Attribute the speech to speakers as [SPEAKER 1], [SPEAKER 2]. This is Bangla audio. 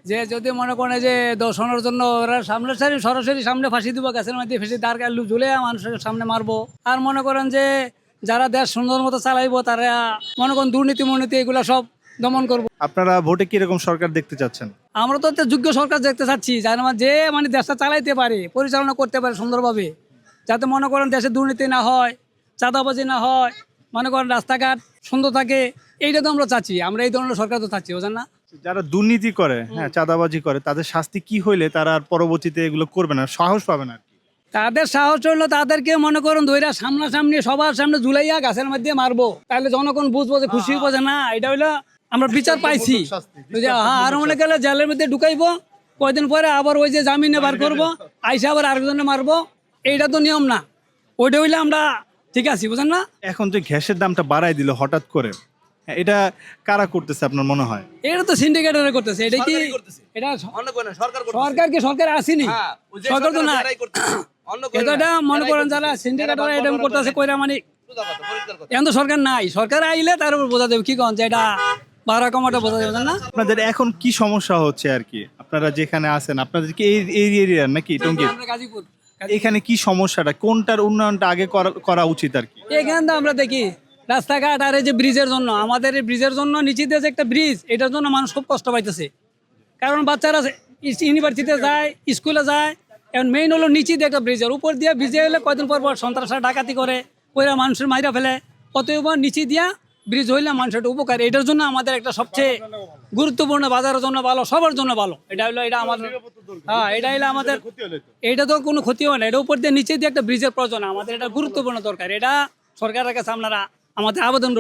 [SPEAKER 1] যে যদি মনে করেন যে দর্শনের জন্য ওরা সামনে সরাসরি সামনে ফাঁসি দিব, গাছের মধ্যে ফাঁসি দাঁড় কাল্লু ঝুলে মানুষের সামনে মারবো। আর মনে করেন যে যারা দেশ সুন্দর মতো চালাইবো তারা মনে করেন দুর্নীতি এগুলো সব দমন করবো।
[SPEAKER 2] আপনারা ভোটে কিরকম সরকার দেখতে চাচ্ছেন?
[SPEAKER 1] আমরা তো একটা যোগ্য সরকার দেখতে চাচ্ছি, যার যে মানে দেশটা চালাইতে পারে, পরিচালনা করতে পারে সুন্দরভাবে, যাতে মনে করেন দেশে দুর্নীতি না হয়, চাঁদাবাজি না হয়, মনে করেন রাস্তাঘাট সুন্দর থাকে। এইটা তো আমরা চাচ্ছি, আমরা এই ধরনের সরকার তো চাচ্ছি, বুঝেন না?
[SPEAKER 2] যারা দুর্নীতি করে, হ্যাঁ, চাঁদাবাজি করে, তাদের শাস্তি কি হইলে তারা আর পরবর্তীতে এগুলো করবে না, সাহস পাবে না?
[SPEAKER 1] তাদের সাহস হইলো তাদেরকে মনে করেন ধৈরা সামনাসামনি সবার সামনে ঝুলাইয়া গাছের মধ্যে মারবো, তাহলে জনগণ বুঝবো যে খুশি হবো যে না এটা হইলো আমরা বিচার পাইছি। হ্যাঁ, আর মনে গেলে জেলের মধ্যে ঢুকাইবো, কয়দিন পরে আবার ওই যে জামিনে বার করবো, আইসা আবার আরেকজনে মারবো। এইটা তো নিয়ম না, ওইটা হইলে আমরা ঠিক আছি, বুঝেন না?
[SPEAKER 2] এখন যে গ্যাসের দামটা বাড়াই দিল হঠাৎ করে, হ্যাঁ, এটা কারা করতেছে আপনার মনে হয়?
[SPEAKER 1] এটা তো সিন্ডিকেটরে করতেছে। এটা কি এটা সরকার আসেনি, সরকার তো না। এটা মনে করেন যারা সিন্ডিকেটরে এটা করতেছে কইরা মানে এখন তো সরকার নাই, সরকার আইলে তার উপর বোঝা দেবে কি কন যে এটা ভাড়া কমাটা বোঝা যাবে না।
[SPEAKER 2] আপনাদের এখন কি সমস্যা হচ্ছে আর কি? আপনারা যেখানে আছেন, আপনাদের কি এই এরিয়ার নাকি টঙ্গী?
[SPEAKER 1] আমরা গাজীপুর,
[SPEAKER 2] এখানে কি সমস্যাটা, কোনটার উন্নয়নটা আগে করা উচিত আর কি?
[SPEAKER 1] এখানে তো আমরা দেখি রাস্তাঘাট আর এই যে ব্রিজের জন্য, আমাদের এই ব্রিজের জন্য নিচে দিয়ে যে একটা ব্রিজ, এটার জন্য মানুষ খুব কষ্ট পাইতেছে। কারণ বাচ্চারা ইউনিভার্সিটিতে যায়, স্কুলে যায়, এখন মেইন হলো নিচে দিয়ে একটা ব্রিজের উপর দিয়ে ভিজে এলে কয়দিন পর সন্ত্রাসরা ডাকাতি করে, ওইরা মানুষের মাইরা ফেলে। অতএব নিচে দিয়া ব্রিজ হইলে মানুষের একটা উপকার। এটার জন্য আমাদের একটা সবচেয়ে গুরুত্বপূর্ণ, বাজারের জন্য ভালো, সবার জন্য ভালো। এটা হলো এটা আমাদের, হ্যাঁ, এটা হলো আমাদের, এটা তো কোনো ক্ষতি হয় না। এটা উপর দিয়ে নিচে দিয়ে একটা ব্রিজের প্রয়োজন, আমাদের এটা গুরুত্বপূর্ণ দরকার। এটা সরকারের কাছে আপনারা আমাদের আবেদন রইল।